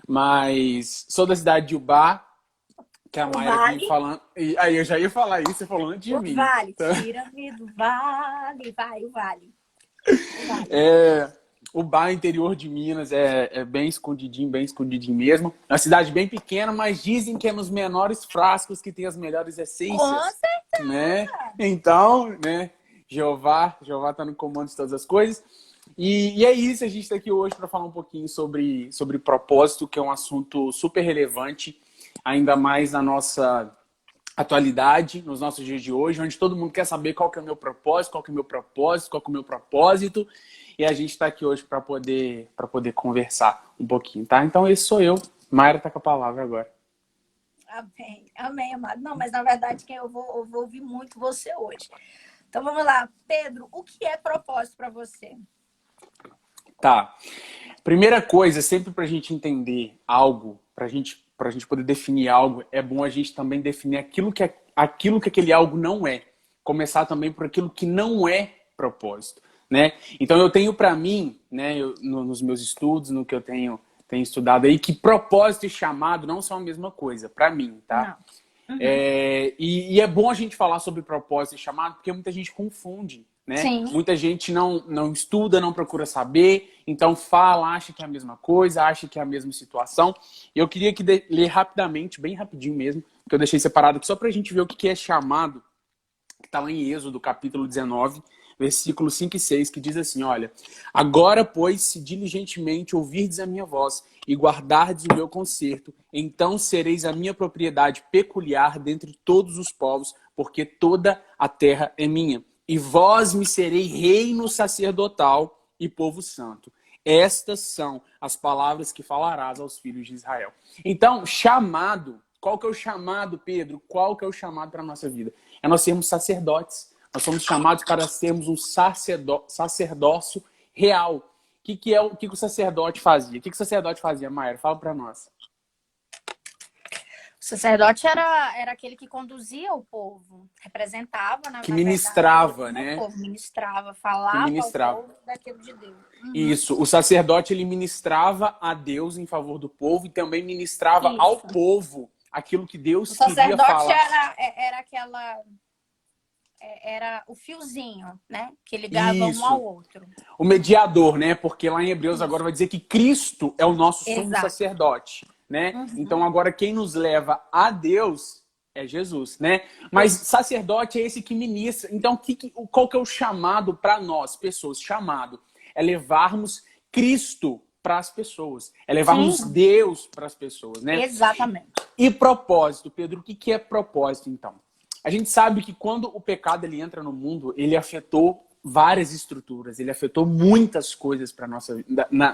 Mas sou da cidade de Ubá, que a O Mayra vem vale, falando. E aí eu já ia falar isso, você falou antes de o mim. vale, Então, tira-me do vale, vai, o vale, o vale. é, Ubá, interior de Minas, é bem escondidinho mesmo. É uma cidade bem pequena, mas dizem que é nos menores frascos que tem as melhores Com essências, né? certeza! Então, né? Jeová tá no comando de todas as coisas. E é isso, a gente está aqui hoje para falar um pouquinho sobre propósito, que é um assunto super relevante, ainda mais na nossa atualidade, nos nossos dias de hoje, onde todo mundo quer saber qual que é o meu propósito, qual que é o meu propósito, qual que é o meu propósito. E a gente está aqui hoje para poder conversar um pouquinho, tá? Então esse sou eu. Mayra tá com a palavra agora. Amém, amém, amado. Não, mas na verdade que eu vou ouvir muito você hoje. Então vamos lá, Pedro, o que é propósito para você? Tá. Primeira coisa, sempre para a gente entender algo, para gente poder definir algo, é bom a gente também definir aquilo que aquele algo não é. Começar também por aquilo que não é propósito, né? Então eu tenho para mim, né, nos meus estudos, no que eu tenho estudado aí, que propósito e chamado não são a mesma coisa, para mim, tá? Não. Uhum. E é bom a gente falar sobre propósito e chamado, porque muita gente confunde, né? Sim. Muita gente não estuda, não procura saber, então fala, acha que é a mesma coisa, acha que é a mesma situação. E eu queria ler rapidamente, bem rapidinho mesmo, que eu deixei separado aqui, só para a gente ver o que é chamado, que está lá em Êxodo, capítulo 19, versículos 5 e 6, que diz assim, olha, agora, pois, se diligentemente ouvirdes a minha voz e guardardes o meu concerto, então sereis a minha propriedade peculiar dentre todos os povos, porque toda a terra é minha. E vós me serei reino sacerdotal e povo santo. Estas são as palavras que falarás aos filhos de Israel. Então, chamado, qual que é o chamado, Pedro? Qual que é o chamado para a nossa vida? É nós sermos sacerdotes. Nós somos chamados para sermos um sacerdócio real. O que o sacerdote fazia? O que o sacerdote fazia, Mayra? Fala para nós. O sacerdote era aquele que conduzia o povo, representava, Que na verdade, ministrava, o né? povo, ministrava, Que falava ao ministrava. povo daquilo de Deus. Uhum. Isso. O sacerdote, ele ministrava a Deus em favor do povo e também ministrava ao Isso. povo aquilo que O Deus queria sacerdote falar. era o fiozinho, né? Que ligava um ao Isso. outro. O mediador, né? Porque lá em Hebreus agora Isso. vai dizer que Cristo é o nosso sumo Exato. sacerdote, né? Uhum. Então agora quem nos leva a Deus é Jesus, né? Mas sacerdote é esse que ministra. Então qual que é o chamado para nós, pessoas? Chamado é levarmos Cristo para as pessoas, é levarmos Sim, Deus para as pessoas, né? exatamente. E propósito, Pedro, o que é propósito então? A gente sabe que quando o pecado ele entra no mundo, ele afetou várias estruturas, ele afetou muitas coisas para nossa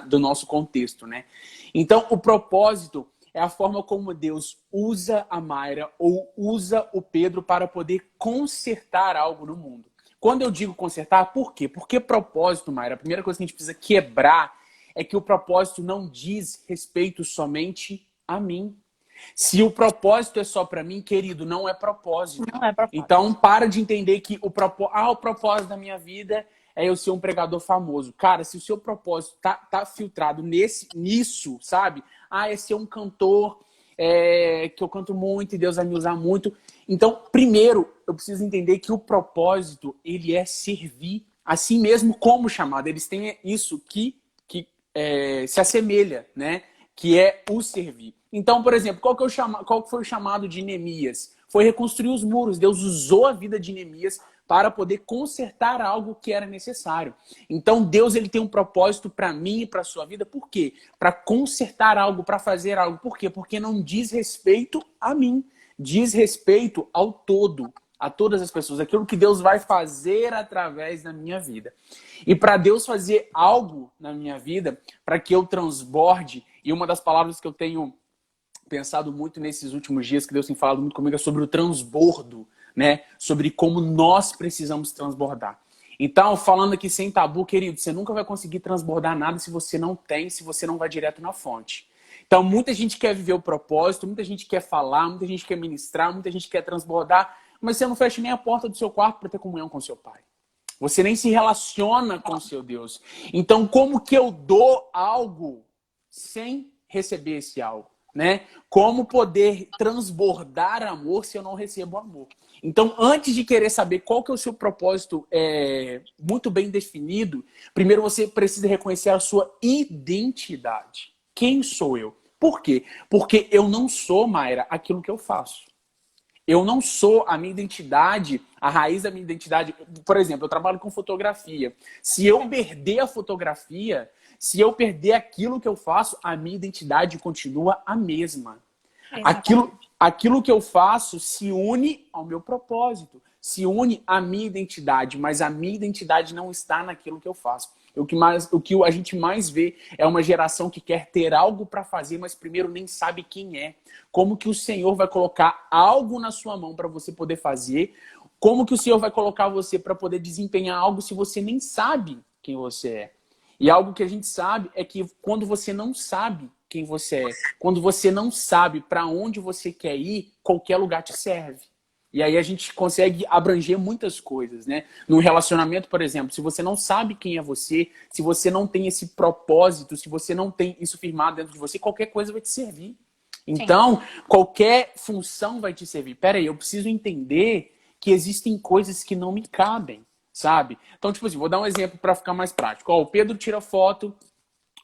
do nosso contexto, né? Então, o propósito é a forma como Deus usa a Mayra ou usa o Pedro para poder consertar algo no mundo. Quando eu digo consertar, por quê? Porque propósito, Mayra, a primeira coisa que a gente precisa quebrar é que o propósito não diz respeito somente a mim. Se o propósito é só para mim, querido, não é propósito. Não é propósito. Então, para de entender que o propósito da minha vida é eu ser um pregador famoso. Cara, se o seu propósito tá filtrado nisso, sabe? É ser um cantor que eu canto muito e Deus vai me usar muito. Então, primeiro, eu preciso entender que o propósito, ele é servir, assim mesmo como chamado. Eles têm isso que se assemelha, né? Que é o servir. Então, por exemplo, qual foi o chamado de Neemias? Foi reconstruir os muros. Deus usou a vida de Neemias para poder consertar algo que era necessário. Então, Deus ele tem um propósito para mim e para a sua vida. Por quê? Para consertar algo, para fazer algo. Por quê? Porque não diz respeito a mim. Diz respeito ao todo, a todas as pessoas. Aquilo que Deus vai fazer através da minha vida. E para Deus fazer algo na minha vida, para que eu transborde, e uma das palavras que eu tenho pensado muito nesses últimos dias, que Deus tem falado muito comigo, é sobre o transbordo, né? Sobre como nós precisamos transbordar. Então, falando aqui sem tabu, querido, você nunca vai conseguir transbordar nada se você não vai direto na fonte. Então, muita gente quer viver o propósito, muita gente quer falar, muita gente quer ministrar, muita gente quer transbordar, mas você não fecha nem a porta do seu quarto para ter comunhão com seu pai. Você nem se relaciona com o seu Deus. Então, como que eu dou algo sem receber esse algo, né? Como poder transbordar amor se eu não recebo amor? Então, antes de querer saber qual que é o seu propósito muito bem definido, primeiro você precisa reconhecer a sua identidade. Quem sou eu? Por quê? Porque eu não sou, Mayra, aquilo que eu faço. Eu não sou a minha identidade, a raiz da minha identidade. Por exemplo, eu trabalho com fotografia. Se eu perder a fotografia, se eu perder aquilo que eu faço, a minha identidade continua a mesma. Aquilo que eu faço se une ao meu propósito, se une à minha identidade, mas a minha identidade não está naquilo que eu faço. O que a gente mais vê é uma geração que quer ter algo para fazer, mas primeiro nem sabe quem é. Como que o Senhor vai colocar algo na sua mão para você poder fazer? Como que o Senhor vai colocar você para poder desempenhar algo se você nem sabe quem você é? E algo que a gente sabe é que quando você não sabe quem você é, quando você não sabe para onde você quer ir, qualquer lugar te serve. E aí a gente consegue abranger muitas coisas, né? Num relacionamento, por exemplo, se você não sabe quem é você, se você não tem esse propósito, se você não tem isso firmado dentro de você, qualquer coisa vai te servir. Então, sim, qualquer função vai te servir. Peraí, eu preciso entender que existem coisas que não me cabem, sabe? Então, tipo assim, vou dar um exemplo para ficar mais prático. Ó, o Pedro tira foto,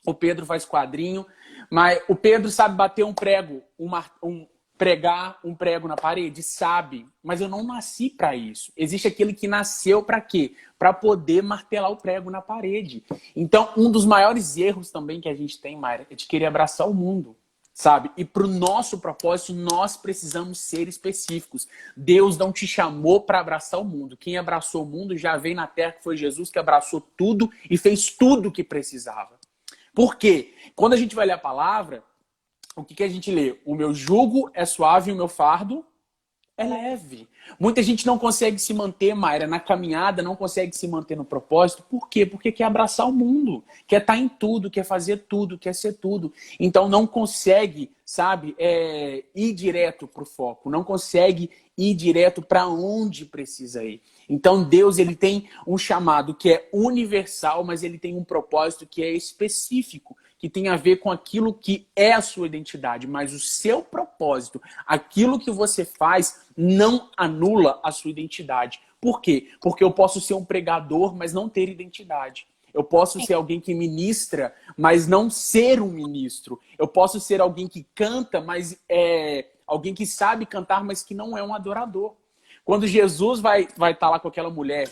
o Pedro faz quadrinho, mas o Pedro sabe bater um prego, pregar um prego na parede? Sabe. Mas eu não nasci para isso. Existe aquele que nasceu para quê? Para poder martelar o prego na parede. Então, um dos maiores erros também que a gente tem, Mayra, é de querer abraçar o mundo, sabe? E para o nosso propósito, nós precisamos ser específicos. Deus não te chamou para abraçar o mundo. Quem abraçou o mundo já veio na terra, que foi Jesus, que abraçou tudo e fez tudo o que precisava. Por quê? Quando a gente vai ler a palavra, o que a gente lê? O meu jugo é suave e o meu fardo é leve. Muita gente não consegue se manter, Mayra, na caminhada, não consegue se manter no propósito. Por quê? Porque quer abraçar o mundo, quer estar em tudo, quer fazer tudo, quer ser tudo. Então não consegue, sabe, ir direto para o foco, não consegue ir direto para onde precisa ir. Então Deus, ele tem um chamado que é universal, mas ele tem um propósito que é específico, que tem a ver com aquilo que é a sua identidade, mas o seu propósito, aquilo que você faz, não anula a sua identidade. Por quê? Porque eu posso ser um pregador, mas não ter identidade. Eu posso ser alguém que ministra, mas não ser um ministro. Eu posso ser alguém que canta, mas alguém que sabe cantar, mas que não é um adorador. Quando Jesus vai estar lá com aquela mulher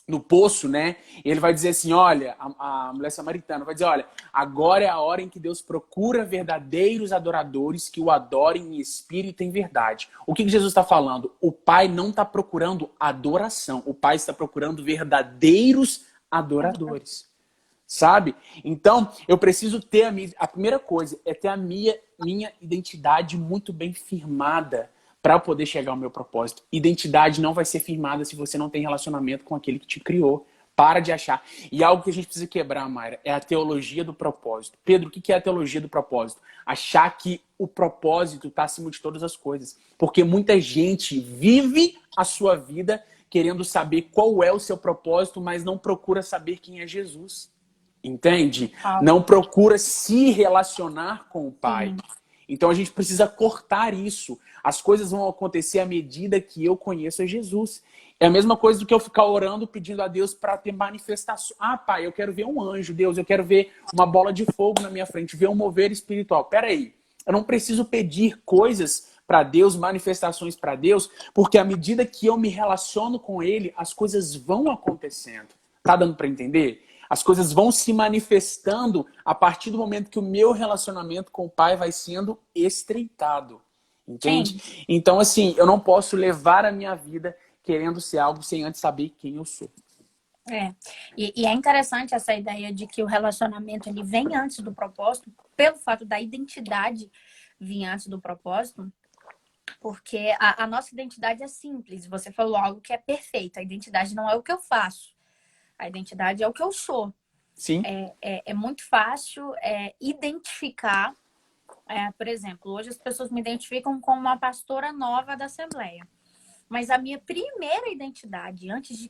no poço, né? Ele vai dizer assim, olha, a mulher samaritana vai dizer, olha, agora é a hora em que Deus procura verdadeiros adoradores que o adorem em espírito e em verdade. O que Jesus está falando? O Pai não está procurando adoração, o Pai está procurando verdadeiros adoradores, sabe? Então, eu preciso ter a primeira coisa é ter a minha identidade muito bem firmada, para poder chegar ao meu propósito. Identidade não vai ser firmada se você não tem relacionamento com aquele que te criou. Para de achar. E algo que a gente precisa quebrar, Mayra, é a teologia do propósito. Pedro, o que é a teologia do propósito? Achar que o propósito está acima de todas as coisas. Porque muita gente vive a sua vida querendo saber qual é o seu propósito, mas não procura saber quem é Jesus. Entende? Não procura se relacionar com o Pai. Então a gente precisa cortar isso. As coisas vão acontecer à medida que eu conheço a Jesus. É a mesma coisa do que eu ficar orando, pedindo a Deus para ter manifestação. Ah, Pai, eu quero ver um anjo, Deus, eu quero ver uma bola de fogo na minha frente, ver um mover espiritual. Peraí, eu não preciso pedir coisas para Deus, manifestações para Deus, porque à medida que eu me relaciono com Ele, as coisas vão acontecendo. Tá dando para entender? As coisas vão se manifestando a partir do momento que o meu relacionamento com o Pai vai sendo estreitado. Entende? Sim. Então, assim, eu não posso levar a minha vida querendo ser algo sem antes saber quem eu sou. E é interessante essa ideia de que o relacionamento ele vem antes do propósito, pelo fato da identidade vir antes do propósito, porque a nossa identidade é simples. Você falou algo que é perfeito. A identidade não é o que eu faço. A identidade é o que eu sou. Sim. É muito fácil identificar. Por exemplo, hoje as pessoas me identificam como uma pastora nova da Assembleia. Mas a minha primeira identidade, antes de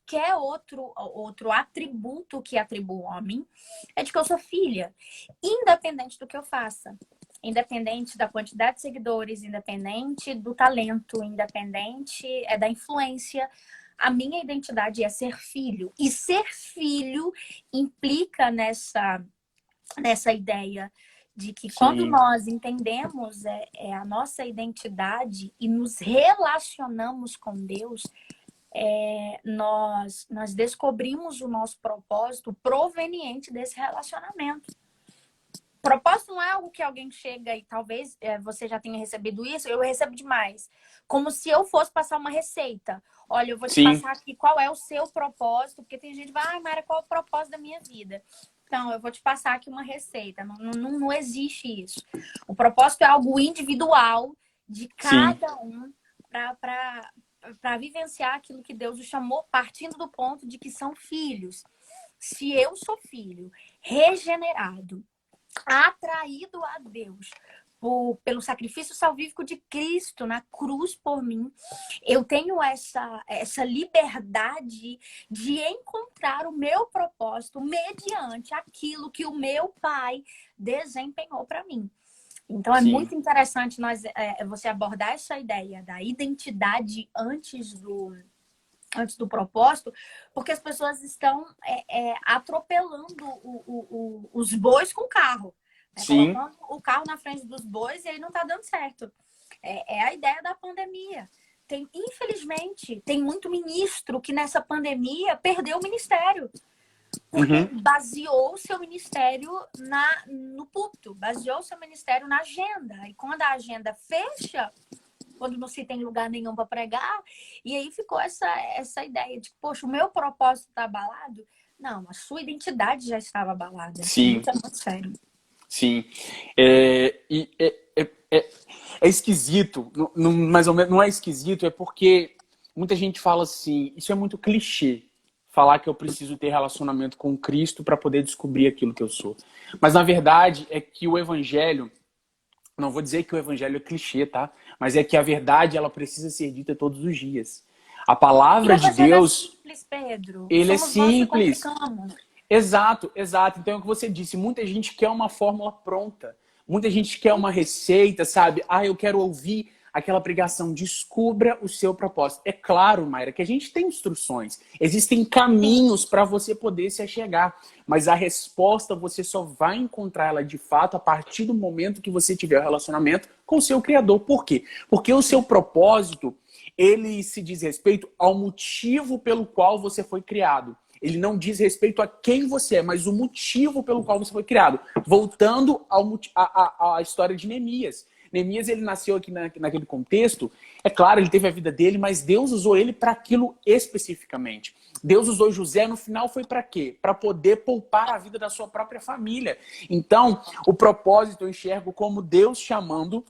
qualquer outro atributo que atribua o homem, é de que eu sou filha, independente do que eu faça. Independente da quantidade de seguidores, independente do talento, independente da influência, a minha identidade é ser filho. E ser filho implica nessa ideia de que quando Sim, nós entendemos a nossa identidade e nos relacionamos com Deus, nós descobrimos o nosso propósito proveniente desse relacionamento. Propósito não é algo que alguém chega e talvez você já tenha recebido isso, eu recebo demais. Como se eu fosse passar uma receita. Olha, eu vou te sim, passar aqui qual é o seu propósito, porque tem gente que vai, ai, Mara, qual é o propósito da minha vida? Então, eu vou te passar aqui uma receita. Não existe isso. O propósito é algo individual de sim, cada um para vivenciar aquilo que Deus o chamou, partindo do ponto de que são filhos. Se eu sou filho regenerado, atraído a Deus pelo sacrifício salvífico de Cristo na cruz por mim, eu tenho essa liberdade de encontrar o meu propósito mediante aquilo que o meu Pai desempenhou para mim. Então é sim. muito interessante você abordar essa ideia da identidade antes do propósito, porque as pessoas estão atropelando os bois com o carro, né? Sim. Colocando o carro na frente dos bois e aí não está dando certo. É a ideia da pandemia. Infelizmente, tem muito ministro que nessa pandemia perdeu o ministério, porque Uhum. baseou o seu ministério no púlpito, baseou o seu ministério na agenda. E quando a agenda fecha, quando não se tem lugar nenhum para pregar, e aí ficou essa ideia de, poxa, o meu propósito está abalado? Não, a sua identidade já estava abalada. Sim, Isso é muito sério. sim. É esquisito, mais ou menos, não é esquisito, é porque muita gente fala assim, isso é muito clichê, falar que eu preciso ter relacionamento com Cristo para poder descobrir aquilo que eu sou. Mas na verdade é que o evangelho, não vou dizer que o evangelho é clichê, tá? Mas é que a verdade ela precisa ser dita todos os dias. A E o palavra de evangelho é Deus, simples, Pedro. ele é Somos nós que simples. complicamos. Exato, exato. Então é o que você disse. Muita gente quer uma fórmula pronta. Muita gente quer uma receita, sabe? Ah, eu quero ouvir aquela pregação. Descubra o seu propósito. É claro, Mayra, que a gente tem instruções. Existem Sim. caminhos para você poder se achegar. Mas a resposta você só vai encontrar ela de fato a partir do momento que você tiver o relacionamento com o seu Criador. Por quê? Porque o seu propósito, ele se diz respeito ao motivo pelo qual você foi criado. Ele não diz respeito a quem você é, mas o motivo pelo qual você foi criado. Voltando à história de Neemias. Neemias, ele nasceu aqui naquele contexto. É claro, ele teve a vida dele, mas Deus usou ele para aquilo especificamente. Deus usou José, no final foi para quê? Para poder poupar a vida da sua própria família. Então, o propósito eu enxergo como Deus chamando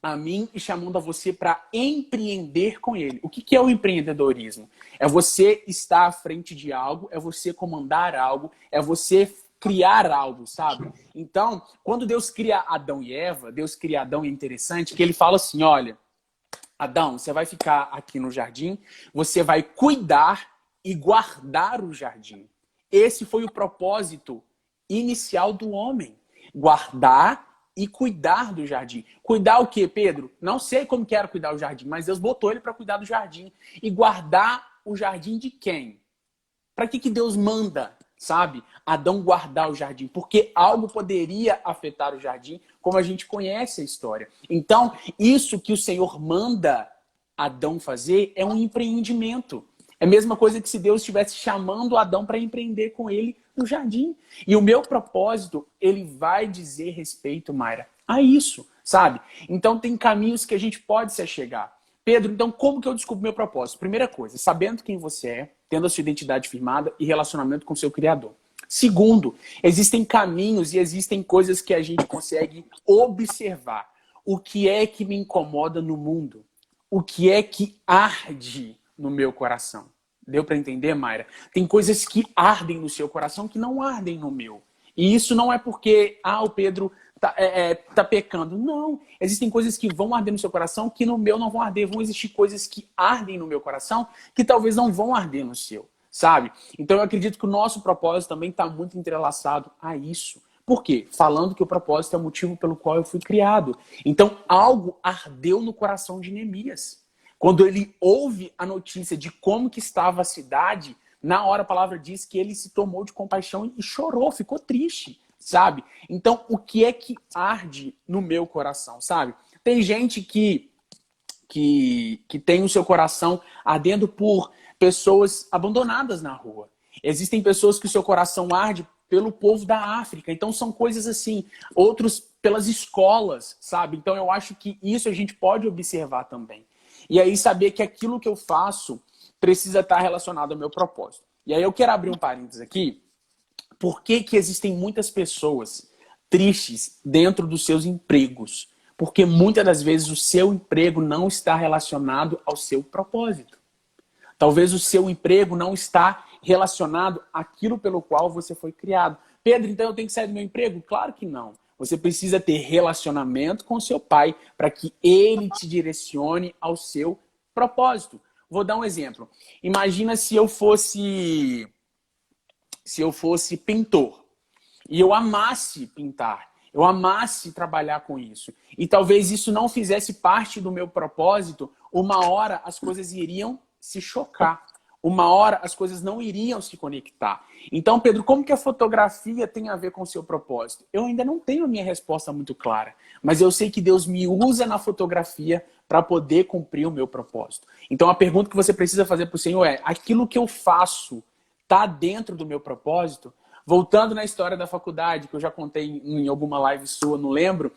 a mim e chamando a você para empreender com ele. O que é o empreendedorismo? É você estar à frente de algo, é você comandar algo, é você criar algo, sabe? Então, quando Deus cria Adão e Eva, Deus cria Adão e é interessante que ele fala assim, olha, Adão, você vai ficar aqui no jardim, você vai cuidar e guardar o jardim. Esse foi o propósito inicial do homem. Guardar e cuidar do jardim. Cuidar o quê, Pedro? Não sei como que era cuidar do jardim, mas Deus botou ele para cuidar do jardim. E guardar o jardim de quem? Para que Deus manda, sabe? Adão guardar o jardim, porque algo poderia afetar o jardim, como a gente conhece a história. Então, isso que o Senhor manda Adão fazer é um empreendimento. É a mesma coisa que se Deus estivesse chamando Adão para empreender com ele no jardim. E o meu propósito, ele vai dizer respeito, Mayra, a isso, sabe? Então tem caminhos que a gente pode se achegar. Pedro, então como que eu descubro meu propósito? Primeira coisa, sabendo quem você é, tendo a sua identidade firmada e relacionamento com o seu Criador. Segundo, existem caminhos e existem coisas que a gente consegue observar. O que é que me incomoda no mundo? O que é que arde no meu coração? Deu para entender, Mayra? Tem coisas que ardem no seu coração que não ardem no meu. E isso não é porque, o Pedro tá pecando. Não. Existem coisas que vão arder no seu coração que no meu não vão arder. Vão existir coisas que ardem no meu coração que talvez não vão arder no seu. sabe? Então eu acredito que o nosso propósito também está muito entrelaçado a isso. Por quê? Falando que o propósito é o motivo pelo qual eu fui criado. Então algo ardeu no coração de Neemias. Quando ele ouve a notícia de como que estava a cidade, na hora a palavra diz que ele se tomou de compaixão e chorou, ficou triste, sabe? Então o que é que arde no meu coração, sabe? Tem gente que tem o seu coração ardendo por pessoas abandonadas na rua. Existem pessoas que o seu coração arde pelo povo da África. Então são coisas assim. Outros pelas escolas, sabe? Então eu acho que isso a gente pode observar também. E aí saber que aquilo que eu faço precisa estar relacionado ao meu propósito. E aí eu quero abrir um parênteses aqui. Por que que existem muitas pessoas tristes dentro dos seus empregos? Porque muitas das vezes o seu emprego não está relacionado ao seu propósito. Talvez o seu emprego não está relacionado àquilo pelo qual você foi criado. Pedro, então eu tenho que sair do meu emprego? Claro que não. Você precisa ter relacionamento com o seu pai para que ele te direcione ao seu propósito. Vou dar um exemplo. Imagina se eu fosse pintor e eu amasse pintar, eu amasse trabalhar com isso. E talvez isso não fizesse parte do meu propósito, uma hora as coisas iriam se chocar. Uma hora as coisas não iriam se conectar. Então, Pedro, como que a fotografia tem a ver com o seu propósito? Eu ainda não tenho a minha resposta muito clara, mas eu sei que Deus me usa na fotografia para poder cumprir o meu propósito. Então, a pergunta que você precisa fazer para o Senhor é: aquilo que eu faço está dentro do meu propósito? Voltando na história da faculdade, que eu já contei em alguma live sua, não lembro,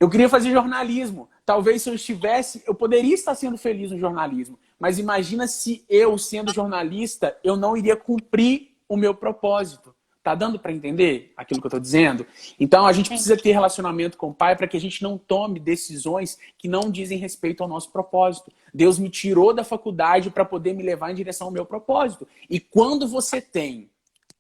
eu queria fazer jornalismo. Talvez se eu estivesse, eu poderia estar sendo feliz no jornalismo. Mas imagina se eu, sendo jornalista, eu não iria cumprir o meu propósito. Tá dando para entender aquilo que eu estou dizendo? Então a gente precisa ter relacionamento com o Pai para que a gente não tome decisões que não dizem respeito ao nosso propósito. Deus me tirou da faculdade para poder me levar em direção ao meu propósito. E quando você tem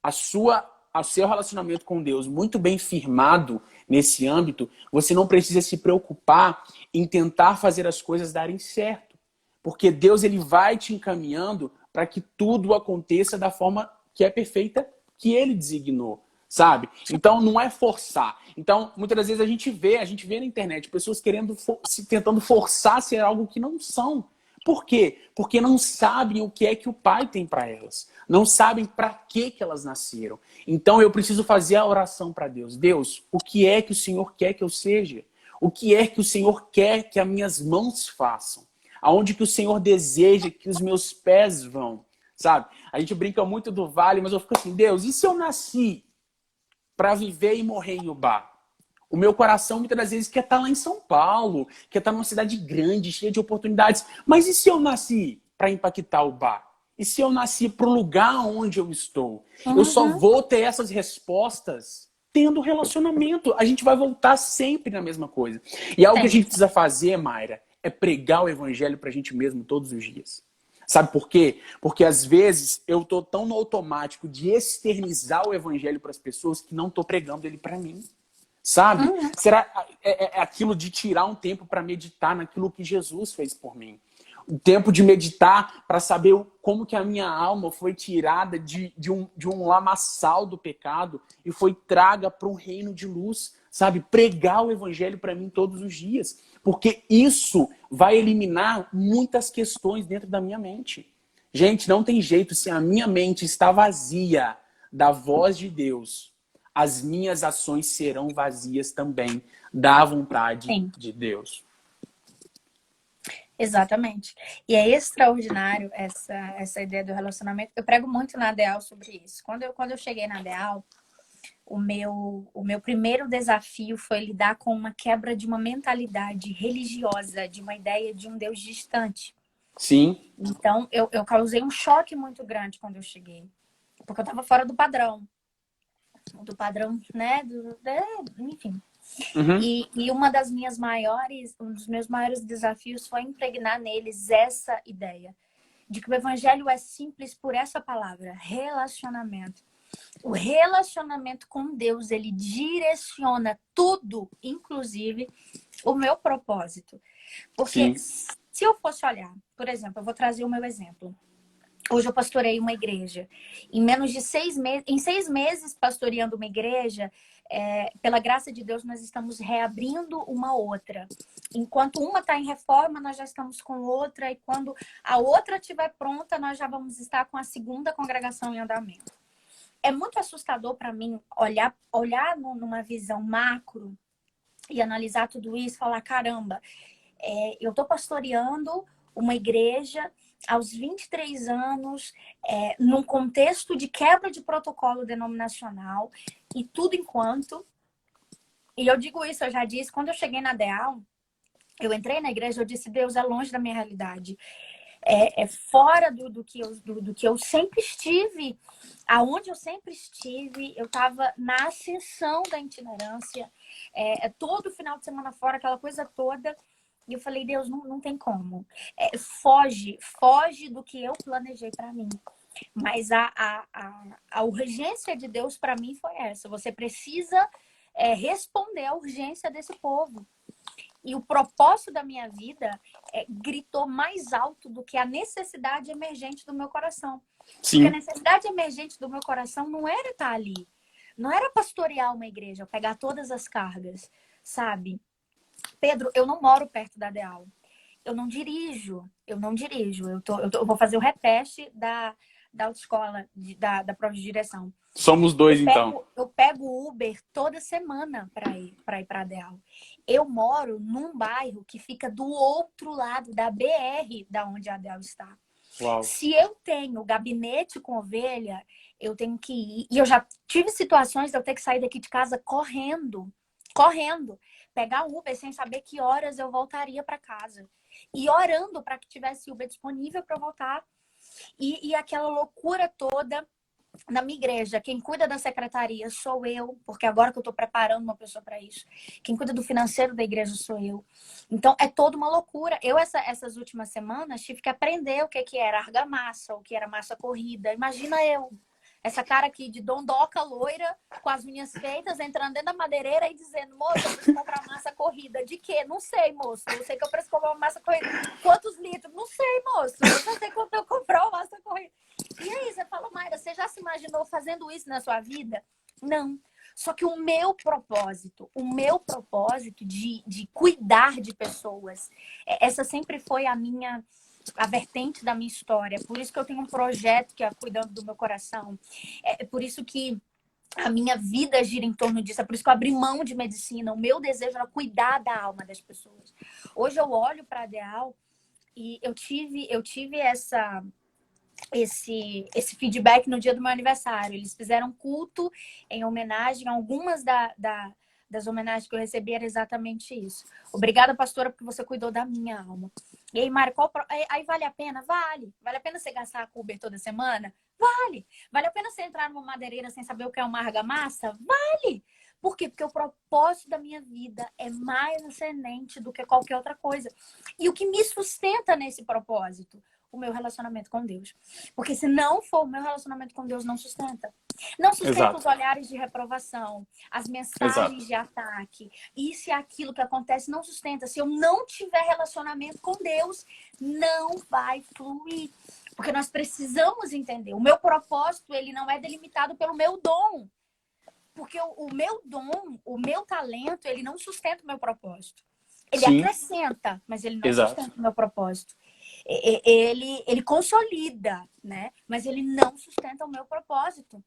o seu relacionamento com Deus muito bem firmado nesse âmbito, você não precisa se preocupar em tentar fazer as coisas darem certo. Porque Deus ele vai te encaminhando para que tudo aconteça da forma que é perfeita que ele designou, sabe? Então não é forçar. Então, muitas das vezes a gente vê na internet pessoas tentando forçar a ser algo que não são. Por quê? Porque não sabem o que é que o Pai tem para elas. Não sabem para que elas nasceram. Então eu preciso fazer a oração para Deus. Deus, o que é que o Senhor quer que eu seja? O que é que o Senhor quer que as minhas mãos façam? Aonde que o Senhor deseja que os meus pés vão? Sabe? A gente brinca muito do vale, mas eu fico assim, Deus, e se eu nasci para viver e morrer em Ubá? O meu coração muitas das vezes quer estar lá em São Paulo, quer estar numa cidade grande, cheia de oportunidades. Mas e se eu nasci para impactar Ubá? E se eu nasci para o lugar onde eu estou? Eu só vou ter essas respostas tendo relacionamento. A gente vai voltar sempre na mesma coisa. E algo que a gente precisa fazer, Mayra, é pregar o evangelho para a gente mesmo todos os dias. Sabe por quê? Porque às vezes eu tô tão no automático de externizar o evangelho para as pessoas que não tô pregando ele para mim. Sabe? Será aquilo de tirar um tempo para meditar naquilo que Jesus fez por mim? O tempo de meditar para saber como que a minha alma foi tirada de um lamaçal do pecado e foi traga para um reino de luz. Sabe? Pregar o evangelho para mim todos os dias. Porque isso vai eliminar muitas questões dentro da minha mente. Gente, não tem jeito. Se a minha mente está vazia da voz de Deus, as minhas ações serão vazias também da vontade de Deus. Exatamente. E é extraordinário essa ideia do relacionamento. Eu prego muito na ADEAL sobre isso. Quando eu cheguei na ADEAL, o meu primeiro desafio foi lidar com uma quebra de uma mentalidade religiosa, de uma ideia de um Deus distante. Sim. Então, eu causei um choque muito grande quando eu cheguei. Porque eu estava fora do padrão. Do padrão, né? Enfim. E um dos meus maiores desafios foi impregnar neles essa ideia de que o evangelho é simples por essa palavra, relacionamento. O relacionamento com Deus, ele direciona tudo, inclusive o meu propósito. Porque se eu fosse olhar, por exemplo, eu vou trazer o meu exemplo. Hoje eu pastorei uma igreja. Em menos de 6 meses, em 6 meses pastoreando uma igreja, pela graça de Deus, nós estamos reabrindo uma outra. Enquanto uma está em reforma, nós já estamos com outra. E quando a outra estiver pronta, nós já vamos estar com a segunda congregação em andamento. É muito assustador para mim olhar numa visão macro e analisar tudo isso e falar, caramba, eu estou pastoreando uma igreja aos 23 anos, num contexto de quebra de protocolo denominacional, e tudo enquanto... E eu digo isso, eu já disse, quando eu cheguei na DEAL, eu entrei na igreja, eu disse, Deus, é longe da minha realidade. É fora do que eu sempre estive, aonde eu sempre estive. Eu estava na ascensão da itinerância, todo final de semana fora, aquela coisa toda. E eu falei, Deus, não tem como. Foge do que eu planejei para mim. Mas a urgência de Deus para mim foi essa. Você precisa responder à urgência desse povo. E o propósito da minha vida gritou mais alto do que a necessidade emergente do meu coração. Sim. Porque a necessidade emergente do meu coração não era estar ali. Não era pastorear uma igreja, pegar todas as cargas, sabe? Pedro, eu não moro perto da DEAL. Eu não dirijo. Eu vou fazer o reteste da autoescola, da prova de direção. Somos dois, então. Eu pego Uber toda semana para ir para a DEAL. Eu moro num bairro que fica do outro lado da BR, da onde a DEAL está. Uau. Se eu tenho gabinete com ovelha, eu tenho que ir. E eu já tive situações de eu ter que sair daqui de casa correndo, pegar Uber sem saber que horas eu voltaria para casa. E orando para que tivesse Uber disponível para voltar. E aquela loucura toda. Na minha igreja, quem cuida da secretaria sou eu, porque agora que eu estou preparando uma pessoa para isso. Quem cuida do financeiro da igreja sou eu. Então, é toda uma loucura. Eu, essas últimas semanas, tive que aprender o que era argamassa, o que era massa corrida. Imagina eu, essa cara aqui de dondoca loira, com as unhas feitas, entrando dentro da madeireira e dizendo, moço, eu preciso comprar massa corrida. De quê? Não sei, moço. Eu sei que eu preciso comprar uma massa corrida. Quantos litros? Não sei, moço. Eu só sei quanto eu comprar uma massa corrida. E aí, você falou, Mayra, você já se imaginou fazendo isso na sua vida? Não. Só que o meu propósito de cuidar de pessoas, essa sempre foi a vertente da minha história. Por isso que eu tenho um projeto que é Cuidando do Meu Coração. É por isso que a minha vida gira em torno disso. É por isso que eu abri mão de medicina. O meu desejo era cuidar da alma das pessoas. Hoje eu olho para a DEAL e eu tive esse feedback no dia do meu aniversário. Eles fizeram culto em homenagem a algumas das homenagens que eu recebi, era exatamente isso. Obrigada, pastora, porque você cuidou da minha alma. E aí, Mari, aí vale a pena? Vale. Vale a pena você gastar com Uber toda semana? Vale. Vale a pena você entrar numa madeireira sem saber o que é uma argamassa? Vale. Por quê? Porque o propósito da minha vida é mais ascendente do que qualquer outra coisa. E o que me sustenta nesse propósito? O meu relacionamento com Deus. Porque se não for o meu relacionamento com Deus, não sustenta. Não sustenta Exato. os olhares de reprovação, as mensagens Exato. de ataque, isso e aquilo que acontece, não sustenta. Se eu não tiver relacionamento com Deus, não vai fluir. Porque nós precisamos entender. O meu propósito, ele não é delimitado pelo meu dom. Porque o meu dom, o meu talento, ele não sustenta o meu propósito. Ele Sim. acrescenta, mas ele não Exato. sustenta o meu propósito. Ele consolida, né? Mas ele não sustenta o meu propósito.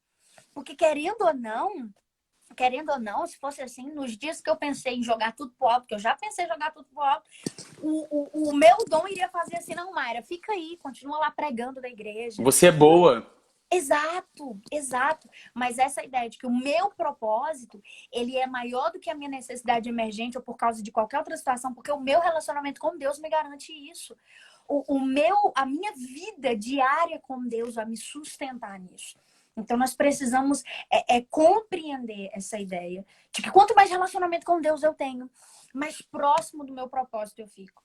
Porque querendo ou não, se fosse assim, nos dias que eu pensei em jogar tudo pro alto, que eu já pensei em jogar tudo pro alto, o meu dom iria fazer assim, não, Mayra, fica aí, continua lá pregando da igreja. Você é boa. Exato. Mas essa ideia de que o meu propósito, ele é maior do que a minha necessidade emergente ou por causa de qualquer outra situação, porque o meu relacionamento com Deus me garante isso. A minha vida diária com Deus vai me sustentar nisso. Então, nós precisamos compreender essa ideia de que quanto mais relacionamento com Deus eu tenho, mais próximo do meu propósito eu fico.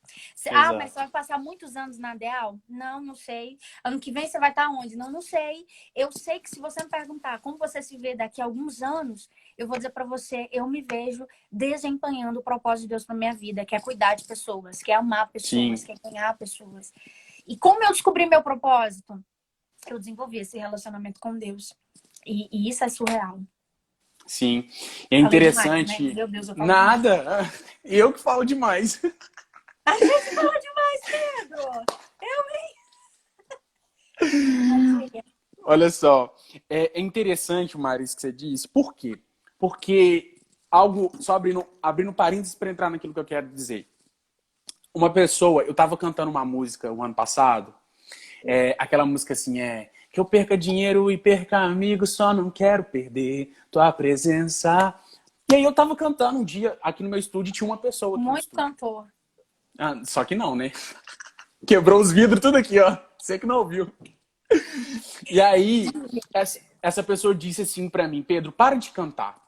Mas você vai passar muitos anos na DEAL? Não sei. Ano que vem você vai estar onde? Não sei. Eu sei que se você me perguntar como você se vê daqui a alguns anos, eu vou dizer para você, eu me vejo desempenhando o propósito de Deus para minha vida, que é cuidar de pessoas, que é amar pessoas, Sim. que é ganhar pessoas. E como eu descobri meu propósito? eu desenvolvi esse relacionamento com Deus. E isso é surreal. Sim. E é Falei interessante. demais, né? Meu Deus, eu falo Nada. Eu que falo demais. A gente fala demais, Pedro! Eu, hein? Olha só. É interessante, Maris, que você disse. Por quê? Porque algo. Só abrindo parênteses para entrar naquilo que eu quero dizer. Uma pessoa. Eu tava cantando uma música o ano passado. Aquela música assim que eu perca dinheiro e perca amigos, só não quero perder tua presença. E aí eu tava cantando um dia aqui no meu estúdio e tinha uma pessoa aqui no Muito estúdio. cantor. Só que não, né? Quebrou os vidros tudo aqui, ó. Você que não ouviu. E aí, essa pessoa disse assim pra mim, Pedro, para de cantar.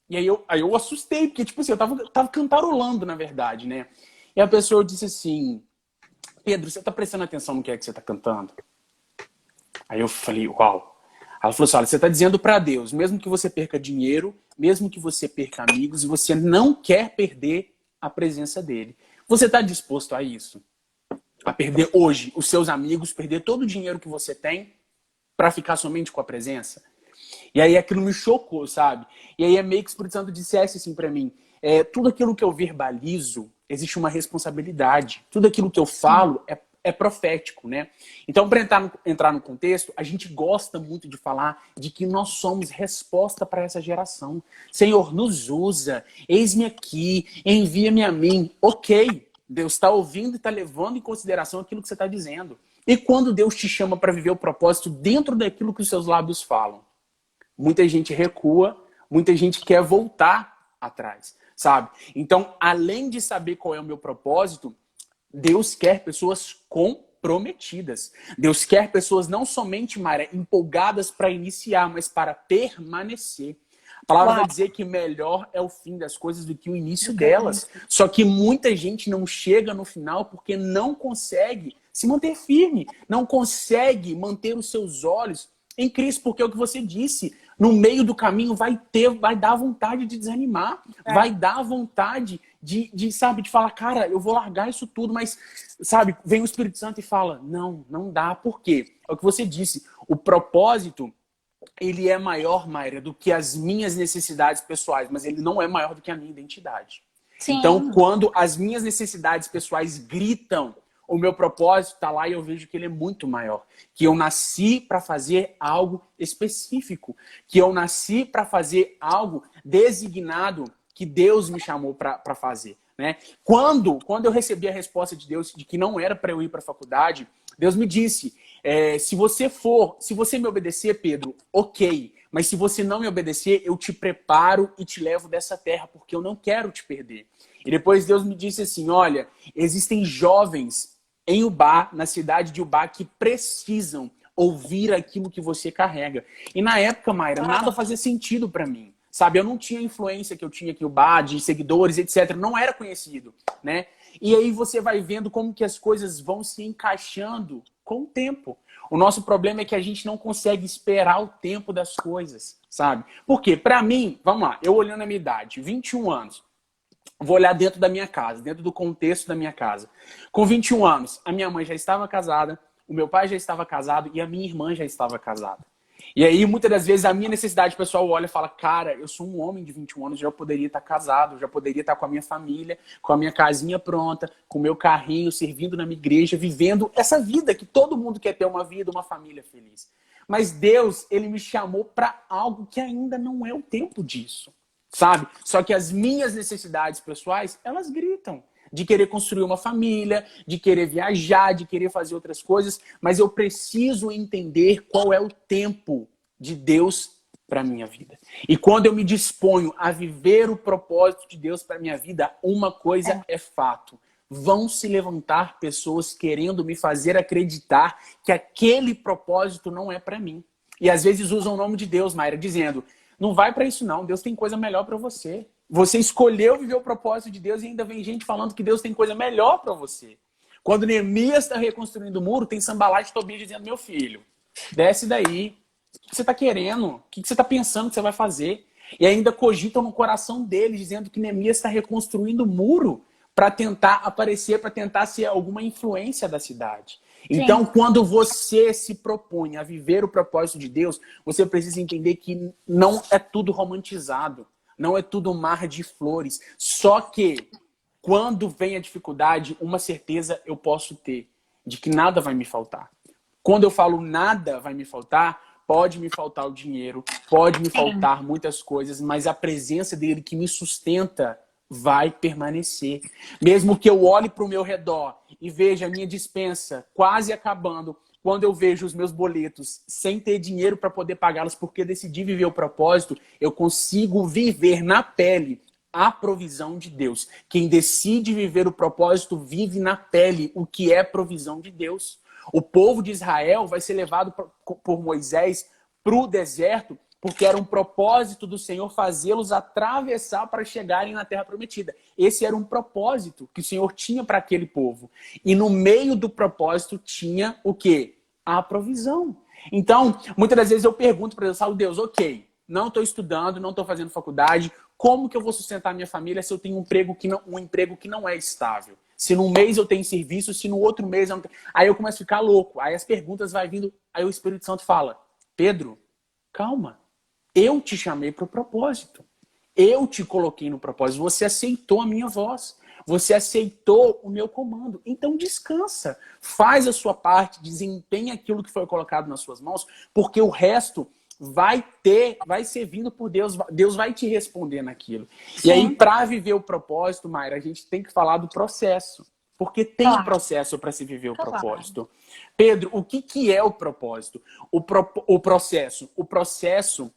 E aí eu assustei, porque tipo assim, eu tava cantarolando, na verdade, né? E a pessoa disse assim, Pedro, você tá prestando atenção no que é que você tá cantando? Aí eu falei, uau. Ela falou assim, olha, você tá dizendo pra Deus, mesmo que você perca dinheiro, mesmo que você perca amigos, e você não quer perder a presença dele. Você tá disposto a isso? A perder hoje os seus amigos, perder todo o dinheiro que você tem pra ficar somente com a presença? E aí aquilo me chocou, sabe? E aí é meio que o Espírito Santo dissesse assim pra mim, tudo aquilo que eu verbalizo, existe uma responsabilidade. Tudo aquilo que eu falo é profético, né? Então, para entrar no contexto, a gente gosta muito de falar de que nós somos resposta para essa geração. Senhor, nos usa, eis-me aqui, envia-me a mim. Ok, Deus está ouvindo e está levando em consideração aquilo que você está dizendo. E quando Deus te chama para viver o propósito dentro daquilo que os seus lábios falam? Muita gente recua, muita gente quer voltar atrás, sabe? Então, além de saber qual é o meu propósito, Deus quer pessoas comprometidas. Deus quer pessoas não somente, Mayra, empolgadas para iniciar, mas para permanecer. A palavra vai dizer que melhor é o fim das coisas do que o início delas. Só que muita gente não chega no final porque não consegue se manter firme, não consegue manter os seus olhos em Cristo, porque é o que você disse, no meio do caminho vai dar vontade de desanimar, vai dar vontade de falar, cara, eu vou largar isso tudo, mas, sabe, vem o Espírito Santo e fala, não dá, por quê? É o que você disse, o propósito, ele é maior, Mayra, do que as minhas necessidades pessoais, mas ele não é maior do que a minha identidade. Sim. Então, quando as minhas necessidades pessoais gritam, o meu propósito está lá e eu vejo que ele é muito maior. Que eu nasci para fazer algo específico. Que eu nasci para fazer algo designado que Deus me chamou para fazer. Né? Quando eu recebi a resposta de Deus de que não era para eu ir para a faculdade, Deus me disse, se você me obedecer, Pedro, ok. Mas se você não me obedecer, eu te preparo e te levo dessa terra, porque eu não quero te perder. E depois Deus me disse assim, olha, existem jovens em Ubá, na cidade de Ubá, que precisam ouvir aquilo que você carrega. E na época, Mayra, nada fazia sentido para mim. Sabe, eu não tinha a influência que eu tinha aqui em Ubá, de seguidores, etc. Não era conhecido, né? E aí você vai vendo como que as coisas vão se encaixando com o tempo. O nosso problema é que a gente não consegue esperar o tempo das coisas, sabe? Porque, para mim, vamos lá, eu olhando a minha idade, 21 anos, vou olhar dentro da minha casa, dentro do contexto da minha casa. Com 21 anos, a minha mãe já estava casada, o meu pai já estava casado e a minha irmã já estava casada. E aí, muitas das vezes, a minha necessidade pessoal olha e fala, cara, eu sou um homem de 21 anos, já poderia estar casado, já poderia estar com a minha família, com a minha casinha pronta, com o meu carrinho, servindo na minha igreja, vivendo essa vida que todo mundo quer ter, uma vida, uma família feliz. Mas Deus, ele me chamou para algo que ainda não é o tempo disso. Sabe? Só que as minhas necessidades pessoais, elas gritam. De querer construir uma família, de querer viajar, de querer fazer outras coisas. Mas eu preciso entender qual é o tempo de Deus para a minha vida. E quando eu me disponho a viver o propósito de Deus para a minha vida, uma coisa é fato. Vão se levantar pessoas querendo me fazer acreditar que aquele propósito não é para mim. E às vezes usam o nome de Deus, Mayra, dizendo... Não vai para isso não, Deus tem coisa melhor para você. Você escolheu viver o propósito de Deus e ainda vem gente falando que Deus tem coisa melhor para você. Quando Neemias está reconstruindo o muro, tem Sambalat e Tobias dizendo, meu filho, desce daí. O que você está querendo? O que você está pensando que você vai fazer? E ainda cogitam no coração deles, dizendo que Neemias está reconstruindo o muro para tentar aparecer, para tentar ser alguma influência da cidade. Então, quando você se propõe a viver o propósito de Deus, você precisa entender que não é tudo romantizado, não é tudo um mar de flores. Só que, quando vem a dificuldade, uma certeza eu posso ter, de que nada vai me faltar. Quando eu falo nada vai me faltar, pode me faltar o dinheiro, pode me faltar muitas coisas, mas a presença dele que me sustenta vai permanecer. Mesmo que eu olhe para o meu redor e veja a minha despensa quase acabando, quando eu vejo os meus boletos sem ter dinheiro para poder pagá-los porque decidi viver o propósito, eu consigo viver na pele a provisão de Deus. Quem decide viver o propósito vive na pele o que é provisão de Deus. O povo de Israel vai ser levado por Moisés para o deserto porque era um propósito do Senhor fazê-los atravessar para chegarem na Terra Prometida. Esse era um propósito que o Senhor tinha para aquele povo. E no meio do propósito tinha o quê? A provisão. Então, muitas das vezes eu pergunto para Deus, Deus, ok, não estou estudando, não estou fazendo faculdade, como que eu vou sustentar minha família se eu tenho um emprego que não é estável? Se num mês eu tenho serviço, se no outro mês eu não tenho... Aí eu começo a ficar louco, aí as perguntas vai vindo, aí o Espírito Santo fala, Pedro, calma. Eu te chamei para o propósito. Eu te coloquei no propósito. Você aceitou a minha voz. Você aceitou o meu comando. Então descansa. Faz a sua parte. Desempenha aquilo que foi colocado nas suas mãos. Porque o resto vai ser vindo por Deus. Deus vai te responder naquilo. Sim. E aí, para viver o propósito, Mayra, a gente tem que falar do processo. Porque tem um processo para se viver o propósito. Pedro, o que é o propósito? O processo. O processo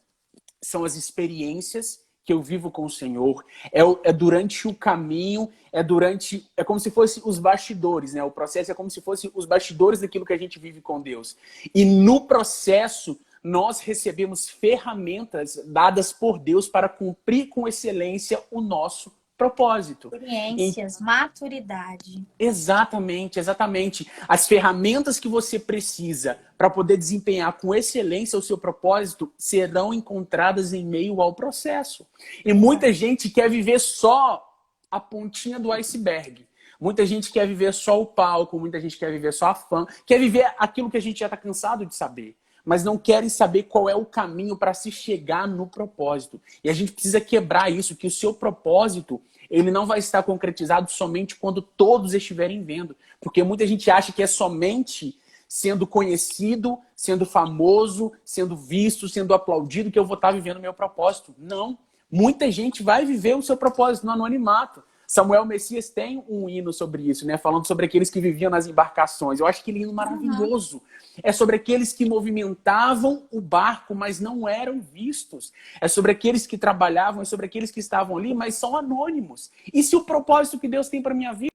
são as experiências que eu vivo com o Senhor, é durante o caminho, é como se fosse os bastidores, né? O processo é como se fosse os bastidores daquilo que a gente vive com Deus. E no processo, nós recebemos ferramentas dadas por Deus para cumprir com excelência o nosso propósito. Experiências, maturidade. Exatamente, exatamente. As ferramentas que você precisa para poder desempenhar com excelência o seu propósito serão encontradas em meio ao processo. E muita gente quer viver só a pontinha do iceberg. Muita gente quer viver só o palco, muita gente quer viver só a fama, quer viver aquilo que a gente já está cansado de saber. Mas não querem saber qual é o caminho para se chegar no propósito. E a gente precisa quebrar isso, que o seu propósito, ele não vai estar concretizado somente quando todos estiverem vendo. Porque muita gente acha que é somente sendo conhecido, sendo famoso, sendo visto, sendo aplaudido, que eu vou estar vivendo o meu propósito. Não. Muita gente vai viver o seu propósito no anonimato. Samuel Messias tem um hino sobre isso, né? Falando sobre aqueles que viviam nas embarcações. Eu acho aquele hino maravilhoso. É sobre aqueles que movimentavam o barco, mas não eram vistos. É sobre aqueles que trabalhavam, é sobre aqueles que estavam ali, mas são anônimos. E se o propósito que Deus tem para minha vida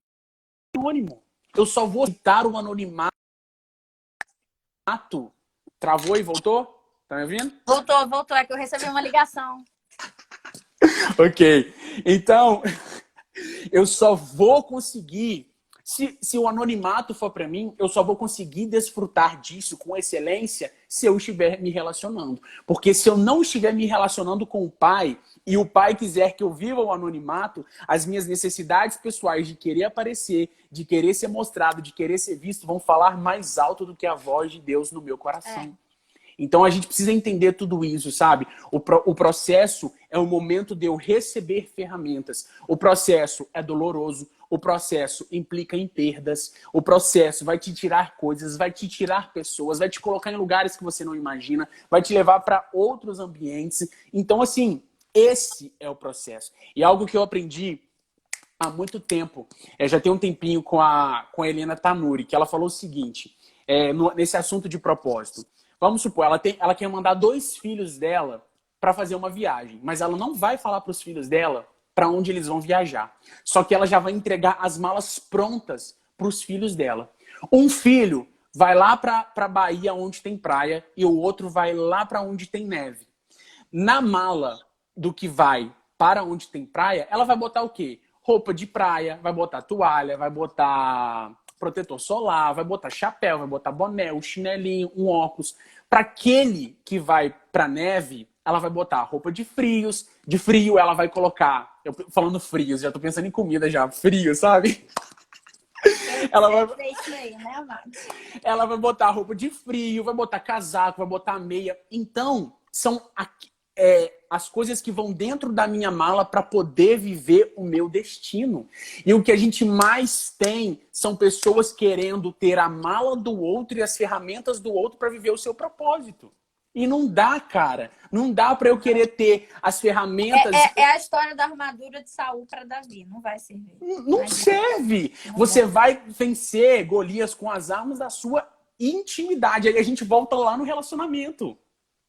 é anônimo? Eu só vou citar o anonimato. Travou e voltou? Tá me ouvindo? Voltou. É que eu recebi uma ligação. Ok. Então... eu só vou conseguir, se o anonimato for para mim, eu só vou conseguir desfrutar disso com excelência se eu estiver me relacionando. Porque se eu não estiver me relacionando com o Pai, e o Pai quiser que eu viva o anonimato, as minhas necessidades pessoais de querer aparecer, de querer ser mostrado, de querer ser visto, vão falar mais alto do que a voz de Deus no meu coração. Então a gente precisa entender tudo isso, sabe? O processo é o momento de eu receber ferramentas. O processo é doloroso. O processo implica em perdas. O processo vai te tirar coisas, vai te tirar pessoas, vai te colocar em lugares que você não imagina, vai te levar para outros ambientes. Então, assim, esse é o processo. E algo que eu aprendi há muito tempo, já tem um tempinho com a Helena Tanuri, que ela falou o seguinte, nesse assunto de propósito. Vamos supor, ela quer mandar 2 filhos dela para fazer uma viagem, mas ela não vai falar para os filhos dela para onde eles vão viajar. Só que ela já vai entregar as malas prontas para os filhos dela. Um filho vai lá para Bahia, onde tem praia, e o outro vai lá para onde tem neve. Na mala do que vai para onde tem praia, ela vai botar o quê? Roupa de praia, vai botar toalha, vai botar protetor solar, vai botar chapéu, vai botar boné, um chinelinho, um óculos. Para aquele que vai para neve, ela vai botar roupa de frios. De frio, ela vai colocar... Eu falando frios, já tô pensando em comida já. Frio, sabe? Ela vai... isso aí, né, amado? Ela vai botar roupa de frio, vai botar casaco, vai botar meia. Então, são as coisas que vão dentro da minha mala para poder viver o meu destino. E o que a gente mais tem são pessoas querendo ter a mala do outro e as ferramentas do outro para viver o seu propósito. E não dá, cara. Não dá para eu querer ter as ferramentas. É a história da armadura de Saul para Davi. Não vai servir. Não serve. Você vai vencer Golias com as armas da sua intimidade. Aí a gente volta lá no relacionamento.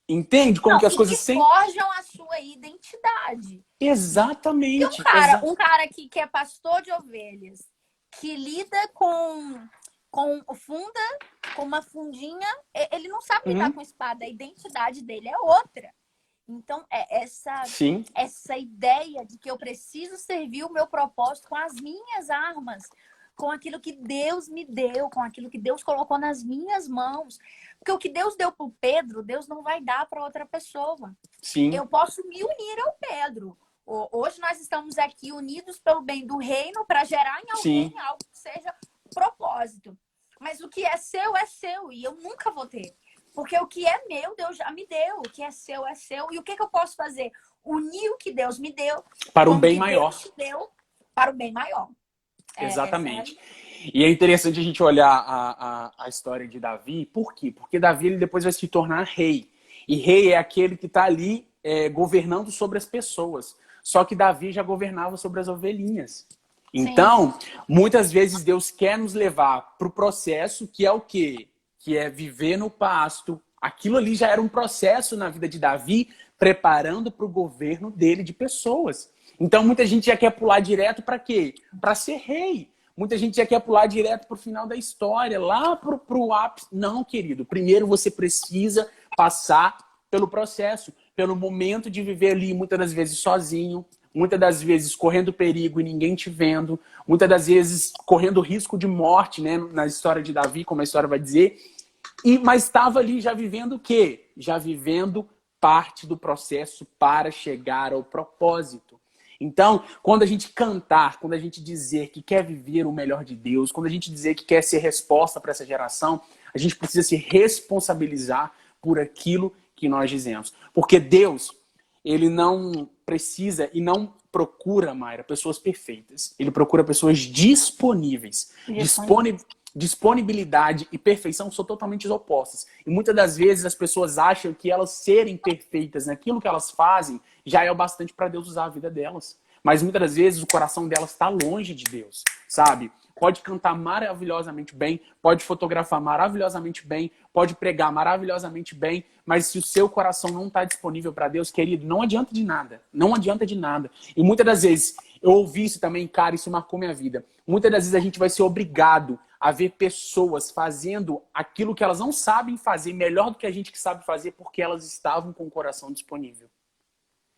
Entende como que as coisas que forjam a sua identidade. Exatamente. E um cara que é pastor de ovelhas, que lida com uma fundinha, ele não sabe lidar com espada. A identidade dele é outra. Então, essa ideia de que eu preciso servir o meu propósito com as minhas armas, com aquilo que Deus me deu, com aquilo que Deus colocou nas minhas mãos. Porque o que Deus deu para o Pedro, Deus não vai dar para outra pessoa. Sim. Eu posso me unir ao Pedro. Hoje nós estamos aqui unidos pelo bem do reino para gerar em alguém algo que seja propósito. Mas o que é seu e eu nunca vou ter. Porque o que é meu, Deus já me deu. O que é seu. E o que eu posso fazer? Unir o que Deus me deu para um bem maior. Deus te deu para o bem maior. Exatamente. E é interessante a gente olhar a história de Davi. Por quê? Porque Davi ele depois vai se tornar rei. E rei é aquele que está ali governando sobre as pessoas. Só que Davi já governava sobre as ovelhinhas. Então, muitas vezes Deus quer nos levar para o processo que é o quê? Que é viver no pasto. Aquilo ali já era um processo na vida de Davi, preparando para o governo dele de pessoas. Então, muita gente já quer pular direto para quê? Para ser rei. Muita gente já quer pular direto para o final da história, lá para o ápice. Não, querido. Primeiro você precisa passar pelo processo, pelo momento de viver ali, muitas das vezes sozinho, muitas das vezes correndo perigo e ninguém te vendo, muitas das vezes correndo risco de morte, né? Na história de Davi, como a história vai dizer. Mas estava ali já vivendo o quê? Já vivendo parte do processo para chegar ao propósito. Então, quando a gente cantar, quando a gente dizer que quer viver o melhor de Deus, quando a gente dizer que quer ser resposta para essa geração, a gente precisa se responsabilizar por aquilo que nós dizemos. Porque Deus, ele não precisa e não procura, Mayra, pessoas perfeitas. Ele procura pessoas disponíveis. Disponibilidade e perfeição são totalmente opostas. E muitas das vezes as pessoas acham que elas serem perfeitas naquilo que elas fazem já é o bastante para Deus usar a vida delas. Mas muitas das vezes o coração delas está longe de Deus, sabe? Pode cantar maravilhosamente bem, pode fotografar maravilhosamente bem, pode pregar maravilhosamente bem, mas se o seu coração não está disponível para Deus, querido, não adianta de nada. Não adianta de nada. E muitas das vezes, eu ouvi isso também, cara, isso marcou minha vida. Muitas das vezes a gente vai ser obrigado a ver pessoas fazendo aquilo que elas não sabem fazer melhor do que a gente que sabe fazer porque elas estavam com o coração disponível.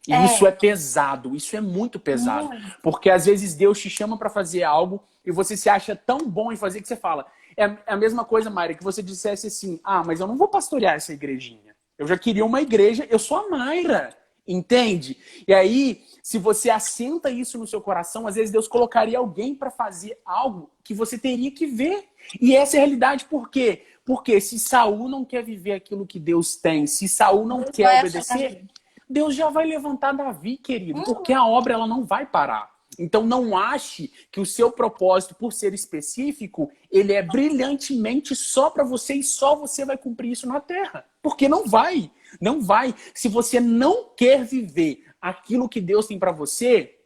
E isso é pesado, isso é muito pesado. Porque às vezes Deus te chama para fazer algo e você se acha tão bom em fazer que você fala. É a mesma coisa, Mayra, que você dissesse assim, mas eu não vou pastorear essa igrejinha. Eu já queria uma igreja, eu sou a Mayra. Entende? E aí, se você assenta isso no seu coração, às vezes Deus colocaria alguém para fazer algo que você teria que ver. E essa é a realidade, por quê? Porque se Saul não quer viver aquilo que Deus tem, se Saul não quer obedecer, Deus já vai levantar Davi, querido, porque a obra ela não vai parar. Então não ache que o seu propósito, por ser específico, ele é brilhantemente só para você e só você vai cumprir isso na terra. Porque não vai. Não vai. Se você não quer viver aquilo que Deus tem para você,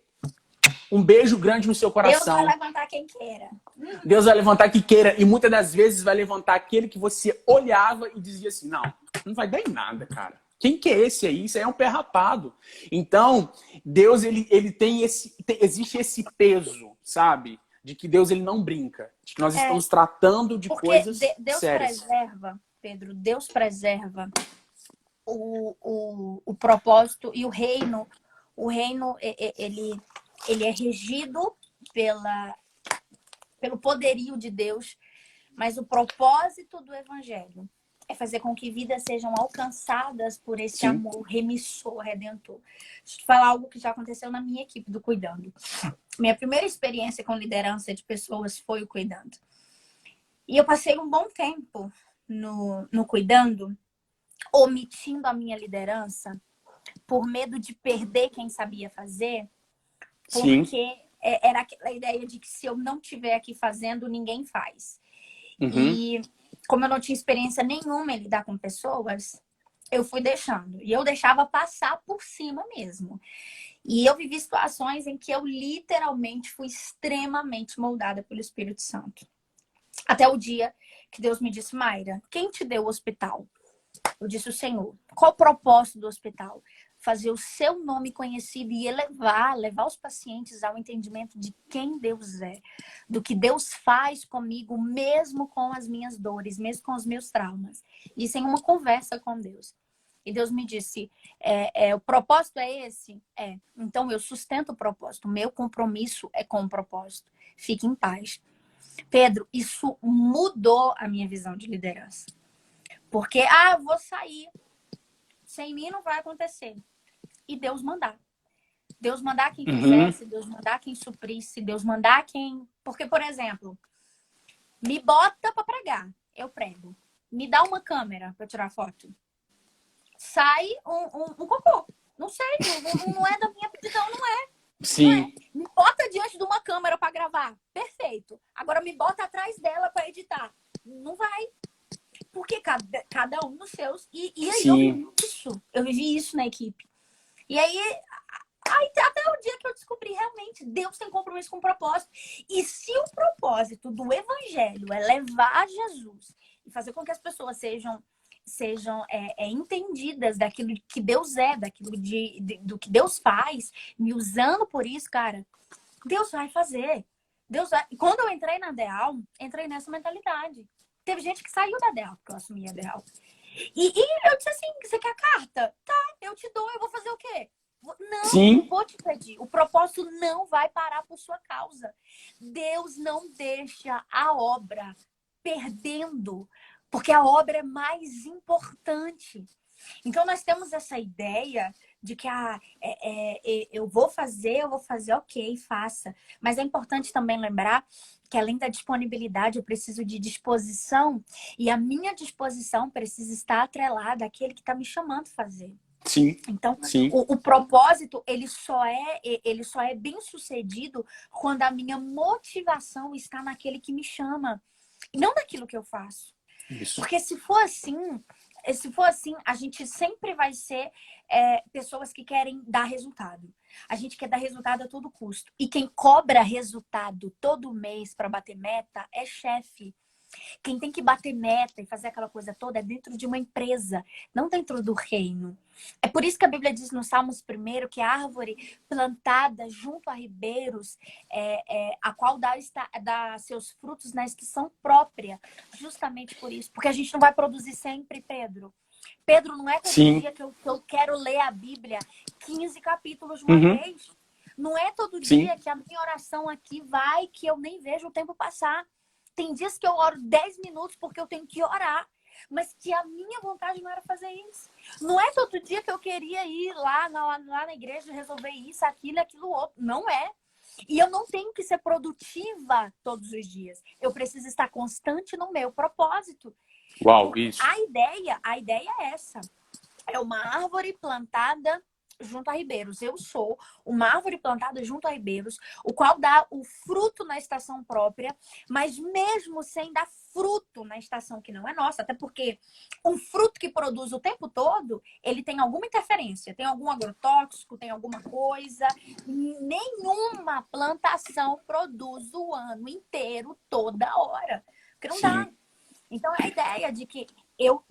um beijo grande no seu coração. Deus vai levantar quem queira. Deus vai levantar quem queira. E muitas das vezes vai levantar aquele que você olhava e dizia assim, não vai dar em nada, cara. Quem que é esse aí? Isso aí é um pé rapado. Então, Deus, ele tem existe esse peso, sabe? De que Deus, ele não brinca. De que nós estamos tratando de coisas Deus sérias. Preserva, Pedro, Deus preserva o propósito e o reino. O reino, ele é regido pelo poderio de Deus, mas o propósito do evangelho é fazer com que vidas sejam alcançadas por esse amor remissor, redentor. Deixa eu te falar algo que já aconteceu na minha equipe do Cuidando. Minha primeira experiência com liderança de pessoas foi o Cuidando. E eu passei um bom tempo no cuidando, omitindo a minha liderança, por medo de perder quem sabia fazer, Sim. porque era aquela ideia de que se eu não estiver aqui fazendo, ninguém faz. Uhum. E como eu não tinha experiência nenhuma em lidar com pessoas, eu fui deixando. E eu deixava passar por cima mesmo. E eu vivi situações em que eu literalmente fui extremamente moldada pelo Espírito Santo. Até o dia que Deus me disse, Mayra, quem te deu o hospital? Eu disse, o Senhor. Qual o propósito do hospital? Fazer o seu nome conhecido e levar os pacientes ao entendimento de quem Deus é, do que Deus faz comigo, mesmo com as minhas dores, mesmo com os meus traumas. Isso em uma conversa com Deus. E Deus me disse, o propósito é esse? É. Então eu sustento o propósito. O meu compromisso é com o propósito. Fique em paz. Pedro, isso mudou a minha visão de liderança. Porque, vou sair. Sem mim não vai acontecer. E Deus mandar. Deus mandar quem Uhum. fizesse, Deus mandar quem suprisse, Deus mandar quem... Porque, por exemplo, me bota para pregar, eu prego. Me dá uma câmera para tirar foto. Sai um cocô. Não sei, não é da minha aptidão, não é. Não é. Sim. Me bota diante de uma câmera para gravar. Perfeito. Agora me bota atrás dela para editar. Não vai. Porque cada um nos seus. E aí eu Sim. vivi isso. Eu vivi isso na equipe. E aí até o dia que eu descobri realmente, Deus tem compromisso com o propósito. E se o propósito do evangelho é levar Jesus e fazer com que as pessoas sejam entendidas daquilo que Deus é, daquilo do que Deus faz, me usando por isso, cara, Deus vai fazer. Deus vai... Quando eu entrei na DEAL, entrei nessa mentalidade. Teve gente que saiu da DEAL, porque eu assumi a DEAL. E eu disse assim, você quer a carta? Tá, eu te dou, eu vou fazer o quê? Não Sim. vou te pedir. O propósito não vai parar por sua causa. Deus não deixa a obra perdendo, porque a obra é mais importante. Então, nós temos essa ideia de que eu vou fazer, ok, faça. Mas é importante também lembrar que, além da disponibilidade, eu preciso de disposição. E a minha disposição precisa estar atrelada àquele que está me chamando a fazer. Sim. Então, Sim. o propósito, ele só é bem sucedido quando a minha motivação está naquele que me chama, e não naquilo que eu faço. Isso. Porque se for assim, a gente sempre vai ser pessoas que querem dar resultado. A gente quer dar resultado a todo custo. E quem cobra resultado todo mês para bater meta é chefe. Quem tem que bater meta e fazer aquela coisa toda é dentro de uma empresa, não dentro do reino. É por isso que a Bíblia diz no Salmos 1 que a árvore plantada junto a ribeiros, a qual dá seus frutos na estação própria. Justamente por isso. Porque a gente não vai produzir sempre, Pedro. Pedro, não é todo Sim. dia que eu quero ler a Bíblia 15 capítulos de uma Uhum. vez. Não é todo Sim. dia que a minha oração aqui vai que eu nem vejo o tempo passar. Tem dias que eu oro 10 minutos porque eu tenho que orar. Mas que a minha vontade não era fazer isso. Não é todo dia que eu queria ir lá na igreja resolver isso, aquilo, aquilo outro. Não é. E eu não tenho que ser produtiva todos os dias. Eu preciso estar constante no meu propósito. Uau, isso. A ideia é essa. É uma árvore plantada junto a ribeiros. Eu sou uma árvore plantada junto a ribeiros, o qual dá o fruto na estação própria, mas mesmo sem dar fruto na estação que não é nossa, até porque um fruto que produz o tempo todo, ele tem alguma interferência, tem algum agrotóxico, tem alguma coisa. Nenhuma plantação produz o ano inteiro, toda hora. Porque não dá. Sim. Então, é a ideia de que eu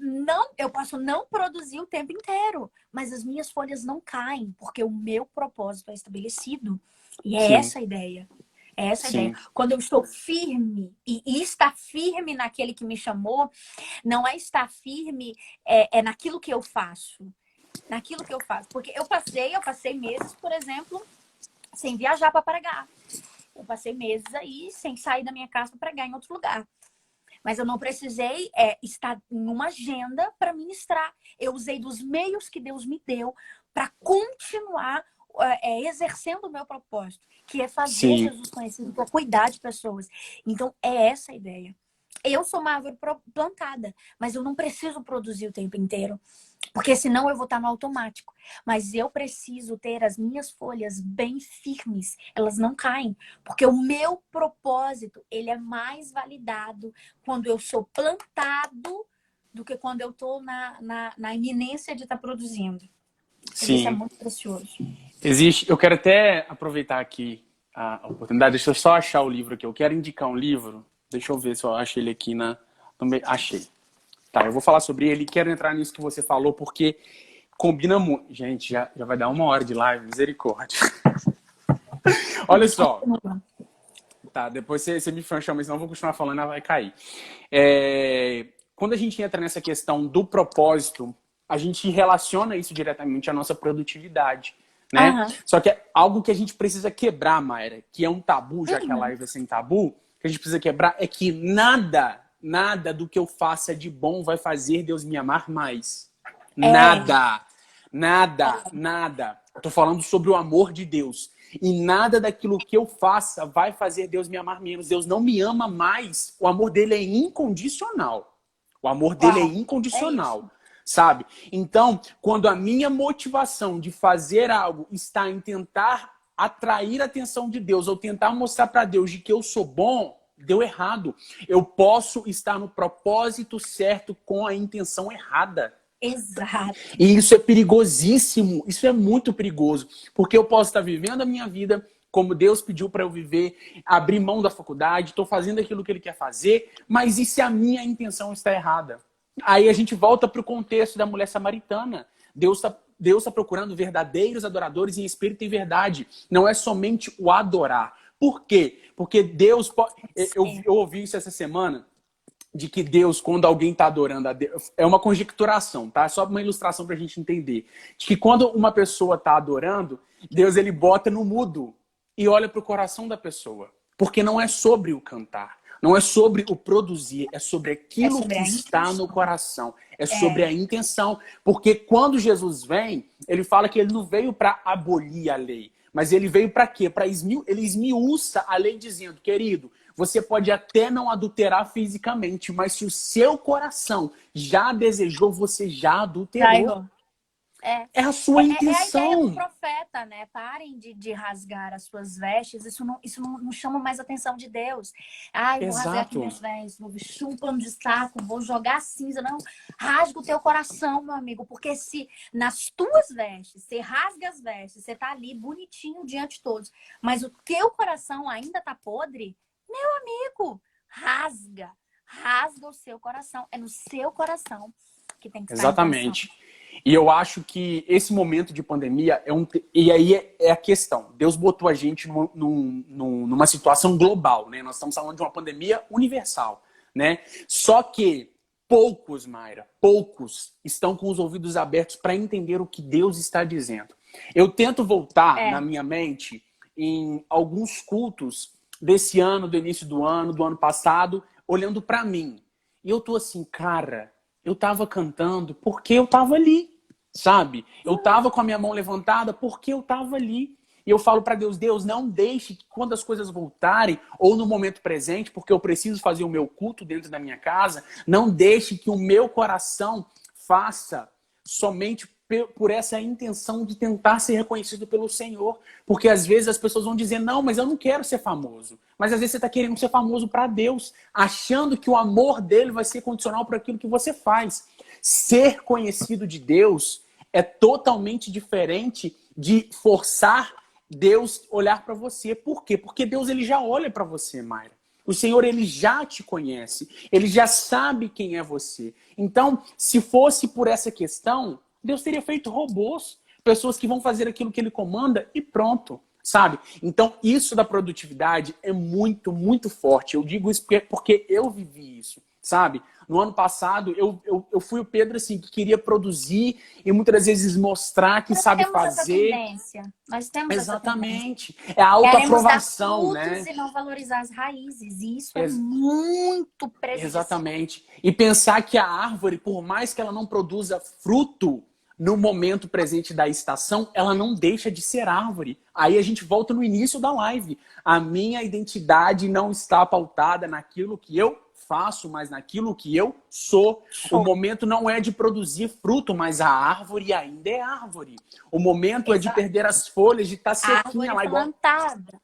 posso não produzir o tempo inteiro, mas as minhas folhas não caem, porque o meu propósito é estabelecido. E é Sim. essa a ideia. É essa a ideia. Sim. Quando eu estou firme e estar firme naquele que me chamou, não é estar firme naquilo que eu faço. Naquilo que eu faço. Porque eu passei meses, por exemplo, sem viajar para pregar. Eu passei meses aí sem sair da minha casa para pregar em outro lugar. Mas eu não precisei estar em uma agenda para ministrar. Eu usei dos meios que Deus me deu para continuar exercendo o meu propósito, que é fazer Sim. Jesus conhecido, para cuidar de pessoas. Então, é essa a ideia. Eu sou uma árvore plantada, mas eu não preciso produzir o tempo inteiro, porque senão eu vou estar no automático. Mas eu preciso ter as minhas folhas bem firmes, elas não caem, porque o meu propósito, ele é mais validado quando eu sou plantado do que quando eu estou na iminência de estar produzindo. Isso é Sim. muito precioso. Existe, eu quero até aproveitar aqui a oportunidade, deixa eu só achar o livro aqui. Eu quero indicar um livro, deixa eu ver se eu acho ele aqui achei. Tá, eu vou falar sobre ele, quero entrar nisso que você falou, porque combina muito. Gente, já vai dar 1 hora de live, misericórdia. Olha só. Tá, depois você me chama, senão eu vou continuar falando, ela vai cair. Quando a gente entra nessa questão do propósito, a gente relaciona isso diretamente à nossa produtividade, né? Aham. Só que é algo que a gente precisa quebrar, Mayra, que é um tabu, já que a live é sem tabu, que a gente precisa quebrar é que nada do que eu faça de bom vai fazer Deus me amar mais. Nada. Eu tô falando sobre o amor de Deus. E nada daquilo que eu faça vai fazer Deus me amar menos. Deus não me ama mais. O amor dele é incondicional. O amor dele é incondicional. Sabe? Então, quando a minha motivação de fazer algo está em tentar atrair a atenção de Deus ou tentar mostrar para Deus de que eu sou bom, deu errado. Eu posso estar no propósito certo com a intenção errada. Exato. E isso é perigosíssimo, isso é muito perigoso, porque eu posso estar vivendo a minha vida como Deus pediu para eu viver, abrir mão da faculdade, estou fazendo aquilo que Ele quer fazer, mas e se a minha intenção está errada? Aí a gente volta para o contexto da mulher samaritana. Deus tá procurando verdadeiros adoradores em espírito e verdade, não é somente o adorar. Por quê? Porque Deus pode... Eu ouvi isso essa semana, de que Deus, quando alguém está adorando a Deus, é uma conjecturação, tá? Só uma ilustração para a gente entender. De que quando uma pessoa está adorando, Deus ele bota no mudo e olha para o coração da pessoa. Porque não é sobre o cantar, não é sobre o produzir, é sobre aquilo que está no coração. É sobre a intenção. Porque quando Jesus vem, ele fala que ele não veio para abolir a lei, mas ele veio para quê? Ele esmiuça a lei dizendo, querido, você pode até não adulterar fisicamente, mas se o seu coração já desejou, você já adulterou. É a sua intenção. É a ideia do profeta, né? Parem de rasgar as suas vestes. Isso não chama mais a atenção de Deus. Ah, eu vou rasgar aqui minhas vestes, vou vestir um pano de saco, vou jogar cinza. Não, rasga o teu coração, meu amigo. Porque se nas tuas vestes, você rasga as vestes, você tá ali bonitinho diante de todos, mas o teu coração ainda tá podre, meu amigo, rasga o seu coração. É no seu coração que tem que estar. Exatamente. E eu acho que esse momento de pandemia e aí é a questão. Deus botou a gente numa situação global, né? Nós estamos falando de uma pandemia universal, né? Só que poucos, Mayra, poucos estão com os ouvidos abertos para entender o que Deus está dizendo. Eu tento voltar na minha mente em alguns cultos desse ano, do início do ano passado, olhando para mim. E eu tô assim, cara, eu tava cantando porque eu tava ali, sabe? Eu tava com a minha mão levantada porque eu tava ali. E eu falo para Deus, Deus, não deixe que quando as coisas voltarem, ou no momento presente, porque eu preciso fazer o meu culto dentro da minha casa, não deixe que o meu coração faça somente por essa intenção de tentar ser reconhecido pelo Senhor. Porque às vezes as pessoas vão dizer, não, mas eu não quero ser famoso. Mas às vezes você está querendo ser famoso para Deus, achando que o amor dele vai ser condicional para aquilo que você faz. Ser conhecido de Deus é totalmente diferente de forçar Deus olhar para você. Por quê? Porque Deus ele já olha para você, Mayra. O Senhor, ele já te conhece. Ele já sabe quem é você. Então, se fosse por essa questão, Deus teria feito robôs, pessoas que vão fazer aquilo que ele comanda e pronto, sabe? Então, isso da produtividade é muito, muito forte. Eu digo isso porque eu vivi isso, sabe? No ano passado, eu fui o Pedro, assim, que queria produzir e muitas vezes mostrar que sabe fazer. Nós temos exatamente. É a autoaprovação, né? E não valorizar as raízes. E isso é muito prejudicial. Exatamente. E pensar que a árvore, por mais que ela não produza fruto no momento presente da estação, ela não deixa de ser árvore. Aí a gente volta no início da live. A minha identidade não está pautada naquilo que eu faço, mas naquilo que eu sou. O momento não é de produzir fruto, mas a árvore ainda é árvore. O momento é de perder as folhas, de estar sequinha lá igual. Plantada.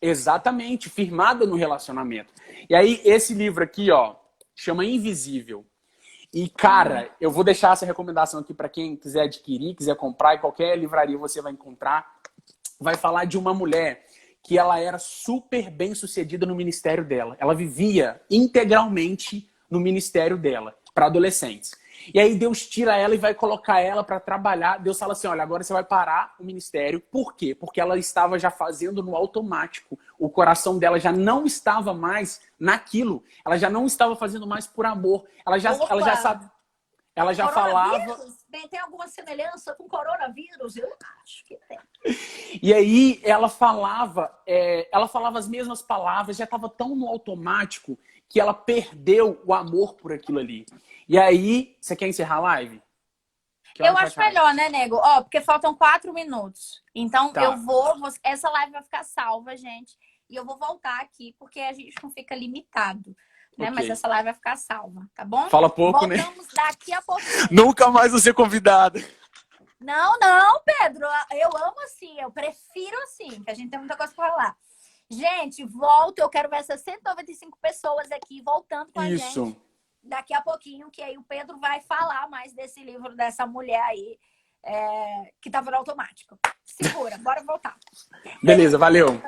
Exatamente, firmada no relacionamento. E aí, esse livro aqui, ó, chama Invisível. E, cara, eu vou deixar essa recomendação aqui para quem quiser adquirir, quiser comprar, em qualquer livraria você vai encontrar. Vai falar de uma mulher que ela era super bem sucedida no ministério dela. Ela vivia integralmente no ministério dela, para adolescentes. E aí Deus tira ela e vai colocar ela para trabalhar. Deus fala assim, olha, agora você vai parar o ministério. Por quê? Porque ela estava já fazendo no automático. O coração dela já não estava mais naquilo. Ela já não estava fazendo mais por amor. Ela já sabe. Ela já falava. Tem alguma semelhança com coronavírus? Eu acho que tem. E aí ela falava as mesmas palavras, já estava tão no automático que ela perdeu o amor por aquilo ali. E aí, você quer encerrar a live? Eu acho melhor, né, Nego? Ó, porque faltam 4 minutos. Então, tá. Essa live vai ficar salva, gente. E eu vou voltar aqui, porque a gente não fica limitado. Né? Mas essa live vai ficar salva, tá bom? Fala pouco, Voltamos daqui a pouquinho. Nunca mais vou ser convidada. Não, Pedro. Eu amo assim. Eu prefiro assim, que a gente tem muita coisa pra falar. Gente, volta. Eu quero ver essas 195 pessoas aqui voltando com a gente. Daqui a pouquinho, que aí o Pedro vai falar mais desse livro dessa mulher aí, que tava no automático. Segura, bora voltar. Beleza, valeu.